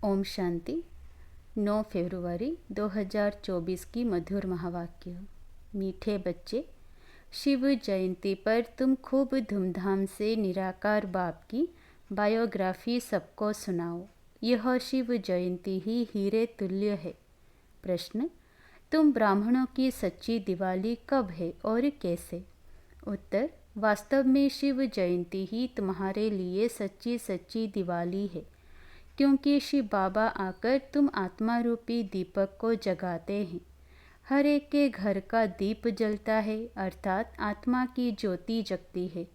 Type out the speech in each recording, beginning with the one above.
ओम शांति। 9 फरवरी 2024 की मधुर महावाक्य। मीठे बच्चे, शिव जयंती पर तुम खूब धूमधाम से निराकार बाप की बायोग्राफी सबको सुनाओ। यह शिव जयंती ही हीरे तुल्य है। प्रश्न: तुम ब्राह्मणों की सच्ची दिवाली कब है और कैसे? उत्तर: वास्तव में शिव जयंती ही तुम्हारे लिए सच्ची सच्ची दिवाली है, क्योंकि शिव बाबा आकर तुम आत्मा रूपी दीपक को जगाते हैं। हर एक के घर का दीप जलता है, अर्थात आत्मा की ज्योति जगती है।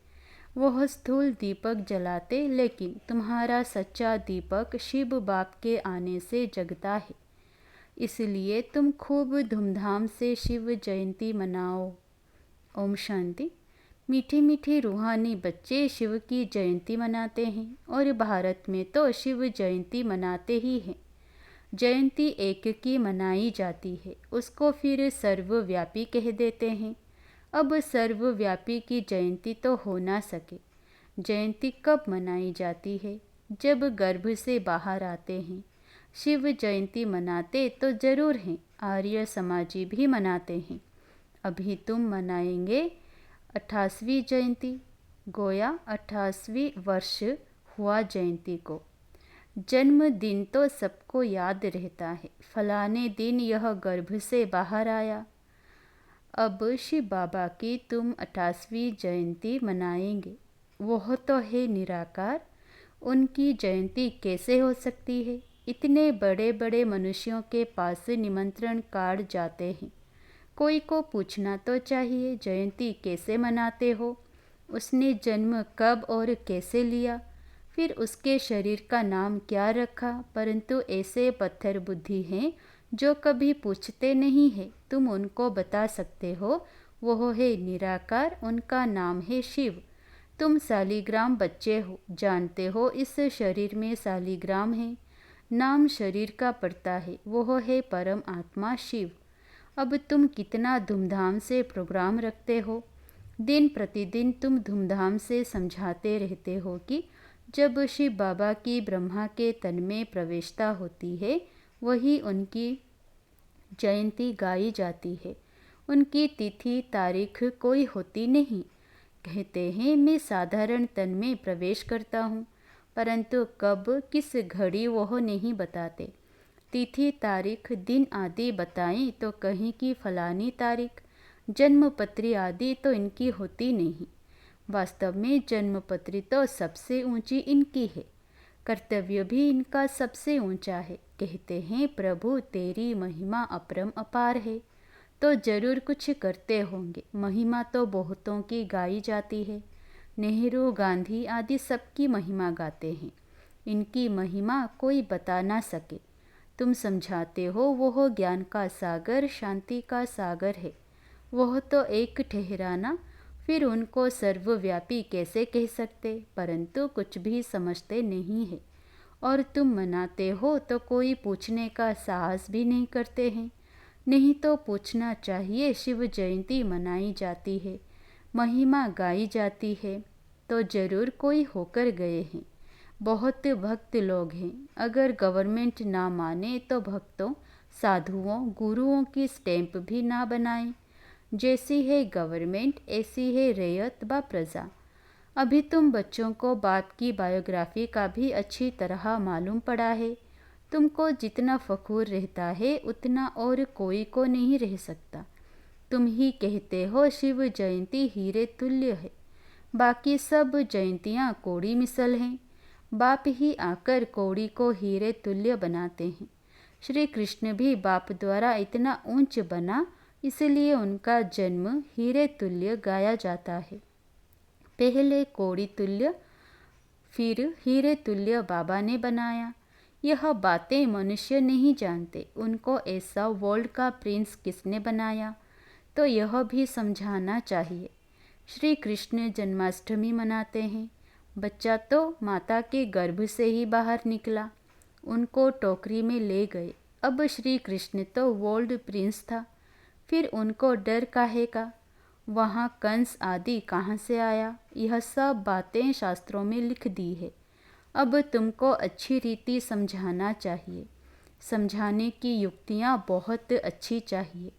वह स्थूल दीपक जलाते, लेकिन तुम्हारा सच्चा दीपक शिव बाप के आने से जगता है। इसलिए तुम खूब धूमधाम से शिव जयंती मनाओ। ओम शांति। मीठे मीठे रूहानी बच्चे शिव की जयंती मनाते हैं और भारत में तो शिव जयंती मनाते ही हैं। जयंती एक की मनाई जाती है, उसको फिर सर्वव्यापी कह देते हैं। अब सर्वव्यापी की जयंती तो हो ना सके। जयंती कब मनाई जाती है? जब गर्भ से बाहर आते हैं। शिव जयंती मनाते तो जरूर हैं, आर्य समाजी भी मनाते हैं। अभी तुम मनाएंगे 28वीं जयंती। गोया 28वीं वर्ष हुआ जयंती को। जन्मदिन तो सबको याद रहता है, फलाने दिन यह गर्भ से बाहर आया। अब शिव बाबा की तुम 28वीं जयंती मनाएंगे। वह तो है निराकार, उनकी जयंती कैसे हो सकती है? इतने बड़े बड़े मनुष्यों के पास निमंत्रण कार्ड जाते हैं। कोई को पूछना तो चाहिए, जयंती कैसे मनाते हो? उसने जन्म कब और कैसे लिया? फिर उसके शरीर का नाम क्या रखा? परंतु ऐसे पत्थर बुद्धि हैं जो कभी पूछते नहीं है। तुम उनको बता सकते हो, वह है निराकार, उनका नाम है शिव। तुम शालिग्राम बच्चे हो, जानते हो इस शरीर में शालिग्राम है। नाम शरीर का पड़ता है, वह है परम आत्मा शिव। अब तुम कितना धूमधाम से प्रोग्राम रखते हो। दिन प्रतिदिन तुम धूमधाम से समझाते रहते हो कि जब शिव बाबा की ब्रह्मा के तन में प्रवेशता होती है, वही उनकी जयंती गाई जाती है। उनकी तिथि तारीख कोई होती नहीं। कहते हैं मैं साधारण तन में प्रवेश करता हूँ, परंतु कब किस घड़ी वह नहीं बताते। तिथि तारीख दिन आदि बताएं तो कहीं की फलानी तारीख। जन्मपत्री आदि तो इनकी होती नहीं। वास्तव में जन्मपत्री तो सबसे ऊंची इनकी है। कर्तव्य भी इनका सबसे ऊंचा है। कहते हैं प्रभु तेरी महिमा अपरम अपार है, तो जरूर कुछ करते होंगे। महिमा तो बहुतों की गाई जाती है। नेहरू, गांधी आदि सबकी महिमा गाते हैं। इनकी महिमा कोई बता ना सके। तुम समझाते हो वह ज्ञान का सागर, शांति का सागर है। वह तो एक ठहराना, फिर उनको सर्वव्यापी कैसे कह सकते? परंतु कुछ भी समझते नहीं है। और तुम मनाते हो तो कोई पूछने का साहस भी नहीं करते हैं। नहीं तो पूछना चाहिए। शिव जयंती मनाई जाती है, महिमा गाई जाती है, तो जरूर कोई होकर गए हैं। बहुत भक्त लोग हैं। अगर गवर्नमेंट ना माने तो भक्तों, साधुओं, गुरुओं की स्टैंप भी ना बनाए। जैसी है गवर्नमेंट, ऐसी है रैयत व प्रजा। अभी तुम बच्चों को बाप की बायोग्राफी का भी अच्छी तरह मालूम पड़ा है। तुमको जितना फखूर रहता है, उतना और कोई को नहीं रह सकता। तुम ही कहते हो शिव जयंती हीरे तुल्य है, बाकी सब जयंतियाँ कोड़ी मिसल हैं। बाप ही आकर कौड़ी को हीरे तुल्य बनाते हैं। श्री कृष्ण भी बाप द्वारा इतना ऊंच बना, इसलिए उनका जन्म हीरे तुल्य गाया जाता है। पहले कौड़ी तुल्य, फिर हीरे तुल्य बाबा ने बनाया। यह बातें मनुष्य नहीं जानते। उनको ऐसा वर्ल्ड का प्रिंस किसने बनाया, तो यह भी समझाना चाहिए। श्री कृष्ण जन्माष्टमी मनाते हैं। बच्चा तो माता के गर्भ से ही बाहर निकला, उनको टोकरी में ले गए। अब श्री कृष्ण तो वर्ल्ड प्रिंस था, फिर उनको डर काहे का? वहाँ कंस आदि कहाँ से आया? यह सब बातें शास्त्रों में लिख दी है। अब तुमको अच्छी रीति समझाना चाहिए। समझाने की युक्तियाँ बहुत अच्छी चाहिए।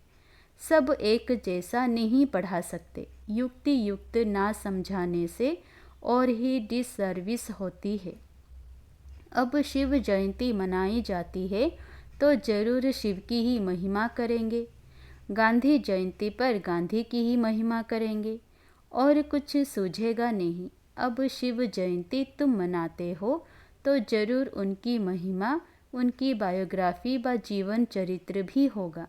सब एक जैसा नहीं पढ़ा सकते। युक्ति युक्त ना समझाने से और ही डिससर्विस होती है। अब शिव जयंती मनाई जाती है तो जरूर शिव की ही महिमा करेंगे। गांधी जयंती पर गांधी की ही महिमा करेंगे और कुछ सूझेगा नहीं। अब शिव जयंती तुम मनाते हो तो जरूर उनकी महिमा, उनकी बायोग्राफी व जीवन चरित्र भी होगा।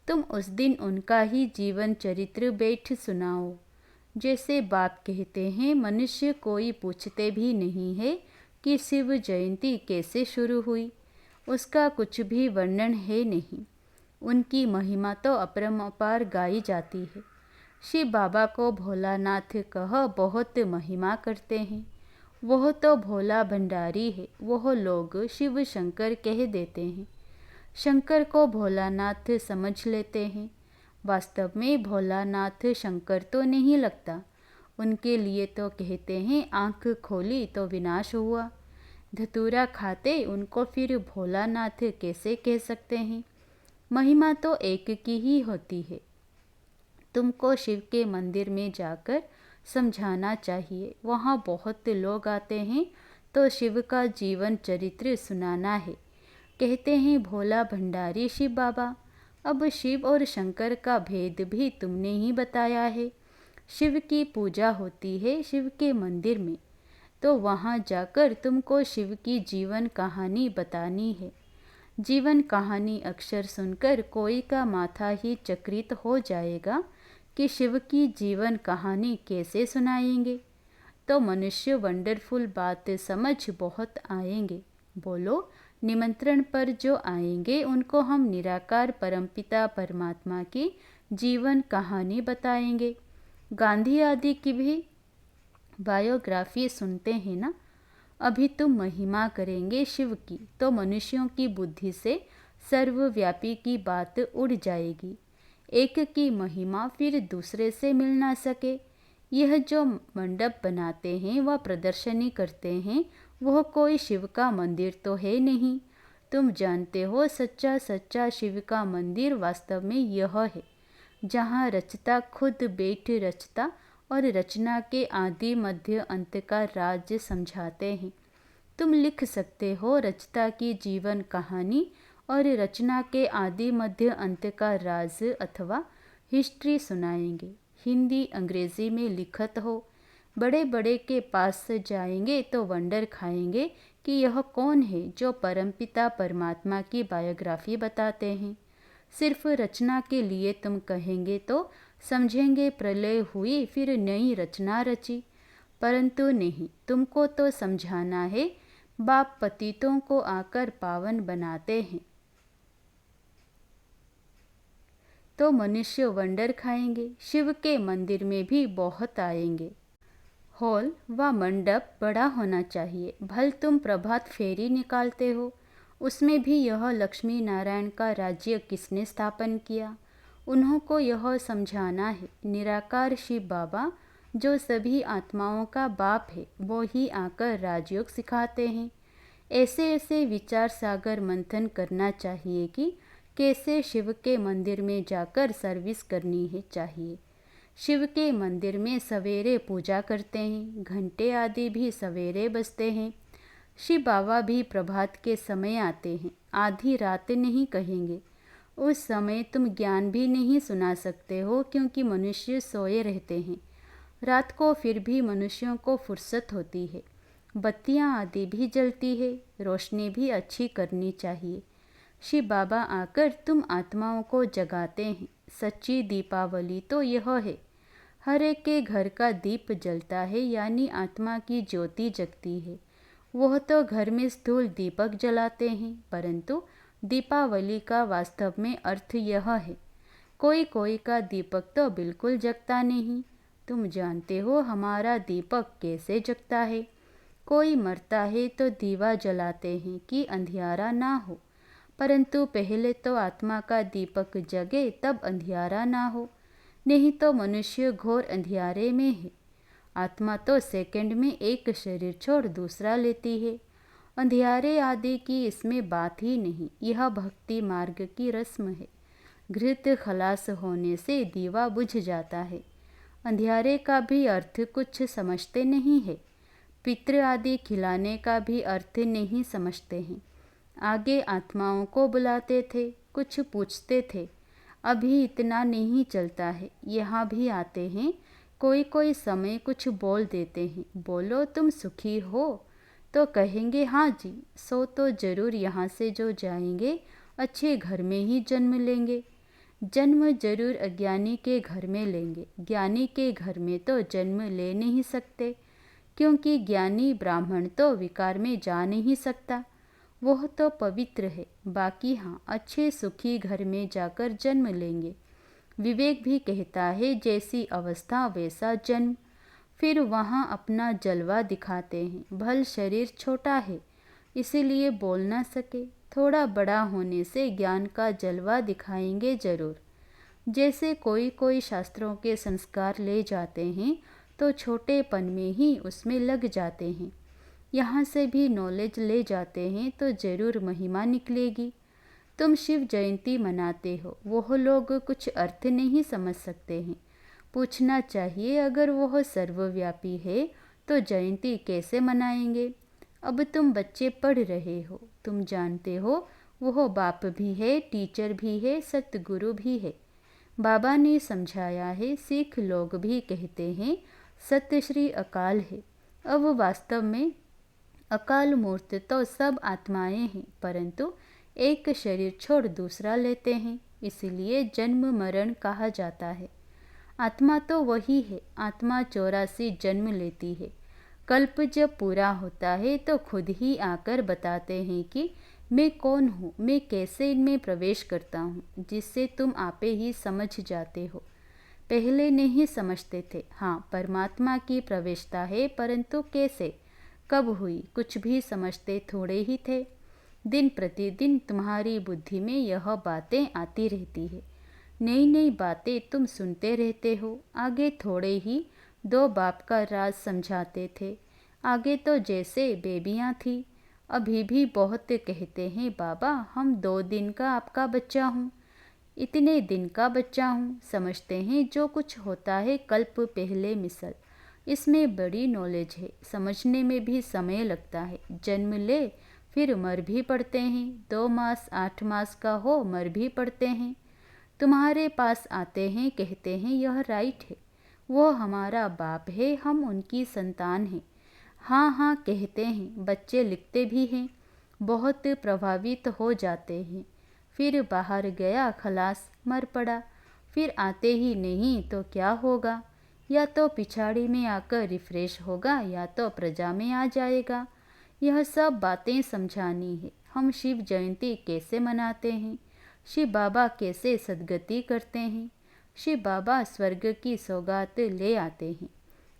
तुम उस दिन उनका ही जीवन चरित्र बैठ सुनाओ। जैसे बाप कहते हैं, मनुष्य कोई पूछते भी नहीं है कि शिव जयंती कैसे शुरू हुई। उसका कुछ भी वर्णन है नहीं। उनकी महिमा तो अपरंपार गाई जाती है। शिव बाबा को भोलानाथ कह बहुत महिमा करते हैं। वह तो भोला भंडारी है। वह लोग शिव शंकर कह देते हैं। शंकर को भोलानाथ समझ लेते हैं। वास्तव में भोलानाथ शंकर तो नहीं लगता। उनके लिए तो कहते हैं, आंख खोली तो विनाश हुआ। धतूरा खाते उनको फिर भोलानाथ कैसे कह सकते हैं। महिमा तो एक की ही होती है। तुमको शिव के मंदिर में जाकर समझाना चाहिए। वहाँ बहुत लोग आते हैं तो शिव का जीवन चरित्र सुनाना है। कहते हैं भोला भंडारी शिव बाबा। अब शिव और शंकर का भेद भी तुमने ही बताया है। शिव की पूजा होती है शिव के मंदिर में, तो वहाँ जाकर तुमको शिव की जीवन कहानी बतानी है। जीवन कहानी अक्षर सुनकर कोई का माथा ही चक्रित हो जाएगा कि शिव की जीवन कहानी कैसे सुनाएंगे। तो मनुष्य वंडरफुल बात समझ बहुत आएंगे। बोलो, निमंत्रण पर जो आएंगे उनको हम निराकार परमपिता परमात्मा की जीवन कहानी बताएंगे। गांधी आदि की भी बायोग्राफी सुनते हैं ना। अभी तुम महिमा करेंगे शिव की तो मनुष्यों की बुद्धि से सर्वव्यापी की बात उड़ जाएगी। एक की महिमा फिर दूसरे से मिल ना सके। यह जो मंडप बनाते हैं व प्रदर्शनी करते हैं, वह कोई शिव का मंदिर तो है नहीं। तुम जानते हो, सच्चा सच्चा शिव का मंदिर वास्तव में यह है, जहाँ रचता खुद बैठ रचता और रचना के आदि मध्य अंत का राज समझाते हैं। तुम लिख सकते हो रचता की जीवन कहानी और रचना के आदि मध्य अंत का राज अथवा हिस्ट्री सुनाएंगे। हिंदी अंग्रेजी में लिखत हो। बड़े बड़े के पास जाएंगे तो वंडर खाएंगे कि यह कौन है जो परमपिता परमात्मा की बायोग्राफी बताते हैं। सिर्फ रचना के लिए तुम कहेंगे तो समझेंगे प्रलय हुई फिर नई रचना रची। परंतु नहीं, तुमको तो समझाना है बाप पतितों को आकर पावन बनाते हैं। तो मनुष्य वंडर खाएंगे। शिव के मंदिर में भी बहुत आएंगे। हॉल व मंडप बड़ा होना चाहिए। भल तुम प्रभात फेरी निकालते हो, उसमें भी यह लक्ष्मी नारायण का राज्य किसने स्थापन किया, उन्हों को यह समझाना है। निराकार शिव बाबा जो सभी आत्माओं का बाप है, वो ही आकर राजयोग सिखाते हैं। ऐसे ऐसे विचार सागर मंथन करना चाहिए कि कैसे शिव के मंदिर में जाकर सर्विस करनी है चाहिए। शिव के मंदिर में सवेरे पूजा करते हैं, घंटे आदि भी सवेरे बजते हैं। शिव बाबा भी प्रभात के समय आते हैं। आधी रात नहीं कहेंगे, उस समय तुम ज्ञान भी नहीं सुना सकते हो, क्योंकि मनुष्य सोए रहते हैं। रात को फिर भी मनुष्यों को फुर्सत होती है, बत्तियां आदि भी जलती है, रोशनी भी अच्छी करनी चाहिए। शिव बाबा आकर तुम आत्माओं को जगाते हैं। सच्ची दीपावली तो यह है, हर एक के घर का दीप जलता है, यानी आत्मा की ज्योति जगती है। वह तो घर में स्थूल दीपक जलाते हैं, परंतु दीपावली का वास्तव में अर्थ यह है। कोई कोई का दीपक तो बिल्कुल जगता नहीं। तुम जानते हो हमारा दीपक कैसे जगता है। कोई मरता है तो दीवा जलाते हैं कि अंधियारा ना हो, परंतु पहले तो आत्मा का दीपक जगे तब अंधियारा ना हो, नहीं तो मनुष्य घोर अंधियारे में है। आत्मा तो सेकंड में एक शरीर छोड़ दूसरा लेती है। अंधियारे आदि की इसमें बात ही नहीं, यह भक्ति मार्ग की रस्म है। घृत खलास होने से दीवा बुझ जाता है। अंधियारे का भी अर्थ कुछ समझते नहीं है। पितृ आदि खिलाने का भी अर्थ नहीं समझते हैं। आगे आत्माओं को बुलाते थे, कुछ पूछते थे, अभी इतना नहीं चलता है। यहाँ भी आते हैं, कोई कोई समय कुछ बोल देते हैं, बोलो तुम सुखी हो, तो कहेंगे हाँ जी, सो तो जरूर यहाँ से जो जाएंगे अच्छे घर में ही जन्म लेंगे। जन्म जरूर अज्ञानी के घर में लेंगे, ज्ञानी के घर में तो जन्म ले नहीं सकते, क्योंकि ज्ञानी ब्राह्मण तो विकार में जा नहीं सकता, वह तो पवित्र है। बाकी हाँ, अच्छे सुखी घर में जाकर जन्म लेंगे। विवेक भी कहता है जैसी अवस्था वैसा जन्म। फिर वहाँ अपना जलवा दिखाते हैं। भल शरीर छोटा है इसीलिए बोल ना सके, थोड़ा बड़ा होने से ज्ञान का जलवा दिखाएंगे जरूर। जैसे कोई कोई शास्त्रों के संस्कार ले जाते हैं तो छोटेपन में ही उसमें लग जाते हैं। यहाँ से भी नॉलेज ले जाते हैं तो जरूर महिमा निकलेगी। तुम शिव जयंती मनाते हो, वह लोग कुछ अर्थ नहीं समझ सकते हैं। पूछना चाहिए, अगर वह सर्वव्यापी है तो जयंती कैसे मनाएंगे। अब तुम बच्चे पढ़ रहे हो, तुम जानते हो वह बाप भी है, टीचर भी है, सतगुरु भी है। बाबा ने समझाया है, सिख लोग भी कहते हैं सत्य श्री अकाल है। अब वास्तव में अकाल मूर्त तो सब आत्माएं हैं, परंतु एक शरीर छोड़ दूसरा लेते हैं, इसलिए जन्म मरण कहा जाता है। आत्मा तो वही है, आत्मा 84 जन्म लेती है। कल्प जब पूरा होता है तो खुद ही आकर बताते हैं कि मैं कौन हूँ, मैं कैसे इनमें प्रवेश करता हूँ, जिससे तुम आपे ही समझ जाते हो। पहले नहीं समझते थे। हाँ, परमात्मा की प्रवेशता है, परंतु कैसे, कब हुई, कुछ भी समझते थोड़े ही थे। दिन प्रतिदिन तुम्हारी बुद्धि में यह बातें आती रहती है, नई नई बातें तुम सुनते रहते हो। आगे थोड़े ही दो बाप का राज समझाते थे, आगे तो जैसे बेबियाँ थी। अभी भी बहुत कहते हैं, बाबा हम 2 दिन का आपका बच्चा हूँ, इतने दिन का बच्चा हूँ। समझते हैं जो कुछ होता है कल्प पहले मिसल। इसमें बड़ी नॉलेज है, समझने में भी समय लगता है। जन्म ले फिर मर भी पड़ते हैं, 2 मास 8 मास का हो मर भी पड़ते हैं। तुम्हारे पास आते हैं, कहते हैं यह राइट है, वो हमारा बाप है, हम उनकी संतान हैं। हाँ हाँ कहते हैं, बच्चे लिखते भी हैं, बहुत प्रभावित हो जाते हैं। फिर बाहर गया खलास, मर पड़ा। फिर आते ही नहीं तो क्या होगा, या तो पिछाड़ी में आकर रिफ्रेश होगा या तो प्रजा में आ जाएगा। यह सब बातें समझानी है। हम शिव जयंती कैसे मनाते हैं, शिव बाबा कैसे सद्गति करते हैं। शिव बाबा स्वर्ग की सौगात ले आते हैं।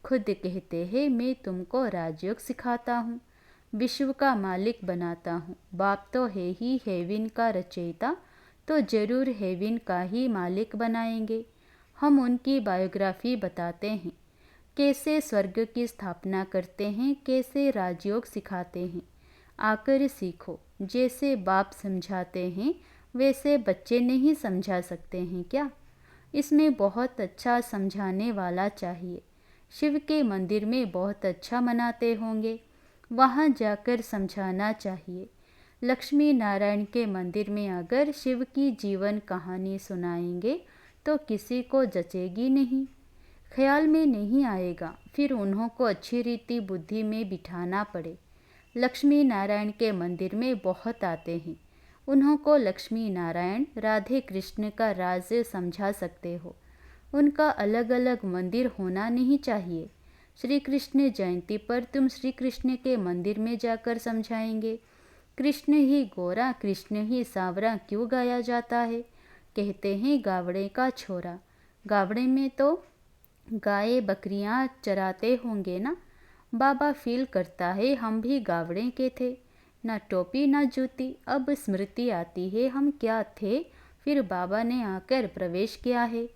खुद कहते हैं मैं तुमको राजयोग सिखाता हूँ, विश्व का मालिक बनाता हूँ। बाप तो है ही हेविन का रचयिता, तो जरूर हेविन का ही मालिक बनाएंगे। हम उनकी बायोग्राफी बताते हैं, कैसे स्वर्ग की स्थापना करते हैं, कैसे राजयोग सिखाते हैं। आकर सीखो, जैसे बाप समझाते हैं वैसे बच्चे नहीं समझा सकते हैं क्या। इसमें बहुत अच्छा समझाने वाला चाहिए। शिव के मंदिर में बहुत अच्छा मनाते होंगे, वहाँ जाकर समझाना चाहिए। लक्ष्मी नारायण के मंदिर में अगर शिव की जीवन कहानी सुनाएंगे तो किसी को जचेगी नहीं, ख्याल में नहीं आएगा। फिर उन्हों को अच्छी रीति बुद्धि में बिठाना पड़े। लक्ष्मी नारायण के मंदिर में बहुत आते हैं, उन्हों को लक्ष्मी नारायण राधे कृष्ण का राज समझा सकते हो। उनका अलग अलग मंदिर होना नहीं चाहिए। श्री कृष्ण जयंती पर तुम श्री कृष्ण के मंदिर में जाकर समझाएंगे। कृष्ण ही गोरा, कृष्ण ही सांवरा क्यों गाया जाता है। कहते हैं गावड़े का छोरा। गावड़े में तो गाय बकरियां चराते होंगे ना। बाबा फील करता है हम भी गावड़े के थे, ना टोपी ना जूती। अब स्मृति आती है हम क्या थे, फिर बाबा ने आकर प्रवेश किया है।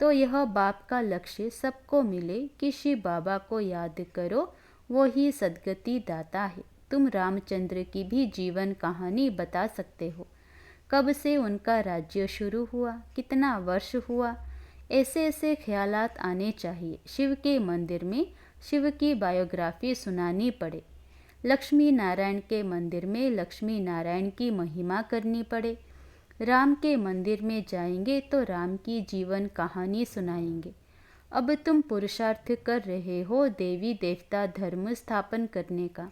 तो यह बाप का लक्ष्य सबको मिले कि शिव बाबा को याद करो, वो ही सद्गति दाता है। तुम रामचंद्र की भी जीवन कहानी बता सकते हो, कब से उनका राज्य शुरू हुआ, कितना वर्ष हुआ, ऐसे ऐसे ख्यालात आने चाहिए। शिव के मंदिर में शिव की बायोग्राफी सुनानी पड़े, लक्ष्मी नारायण के मंदिर में लक्ष्मी नारायण की महिमा करनी पड़े, राम के मंदिर में जाएंगे तो राम की जीवन कहानी सुनाएंगे। अब तुम पुरुषार्थ कर रहे हो देवी देवता धर्म स्थापन करने का।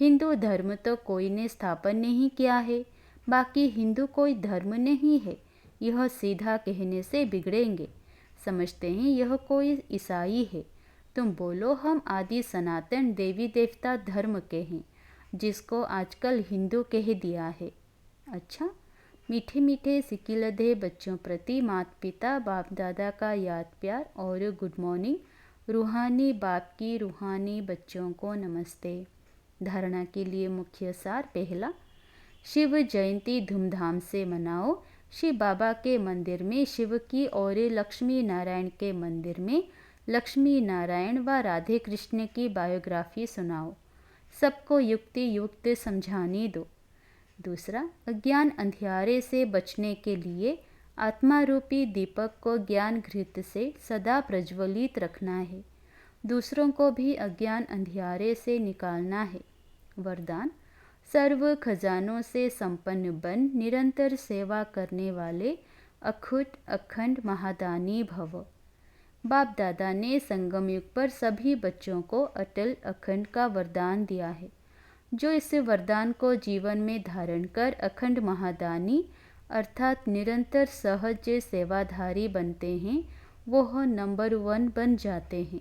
हिंदू धर्म तो कोई ने स्थापन नहीं किया है, बाकी हिंदू कोई धर्म नहीं है, यह सीधा कहने से बिगड़ेंगे। समझते हैं यह कोई ईसाई है। तुम बोलो हम आदि सनातन देवी देवता धर्म के हैं, जिसको आजकल हिंदू कह दिया है। अच्छा, मीठे मीठे सिकिलधे बच्चों प्रति माता पिता बाप दादा का याद प्यार और गुड मॉर्निंग। रूहानी बाप की रूहानी बच्चों को नमस्ते। धारणा के लिए मुख्य सार। पहला, शिव जयंती धूमधाम से मनाओ। शिव बाबा के मंदिर में शिव की और लक्ष्मी नारायण के मंदिर में लक्ष्मी नारायण व राधे कृष्ण की बायोग्राफी सुनाओ। सबको युक्ति युक्त समझाने दो। दूसरा, अज्ञान अंधियारे से बचने के लिए आत्मा रूपी दीपक को ज्ञान घृत से सदा प्रज्वलित रखना है। दूसरों को भी अज्ञान अंधियारे से निकालना है। वरदान, सर्व खजानों से संपन्न बन निरंतर सेवा करने वाले अखुट अखंड महादानी भव। बाप दादा ने संगम युग पर सभी बच्चों को अटल अखंड का वरदान दिया है। जो इस वरदान को जीवन में धारण कर अखंड महादानी अर्थात निरंतर सहज सेवाधारी बनते हैं, वो नंबर 1 बन जाते हैं।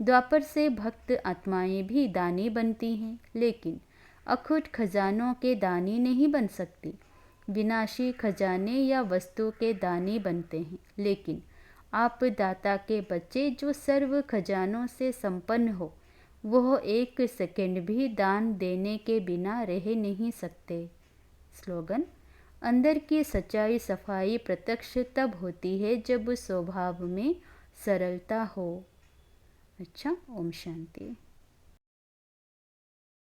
द्वापर से भक्त आत्माएं भी दानी बनती हैं, लेकिन अखुट खजानों के दानी नहीं बन सकती। विनाशी खजाने या वस्तु के दानी बनते हैं, लेकिन आप दाता के बच्चे जो सर्व खजानों से संपन्न हो, वह एक सेकंड भी दान देने के बिना रह नहीं सकते। स्लोगन, अंदर की सच्चाई सफाई प्रत्यक्ष तब होती है जब स्वभाव में सरलता हो। अच्छा, ओम शांति।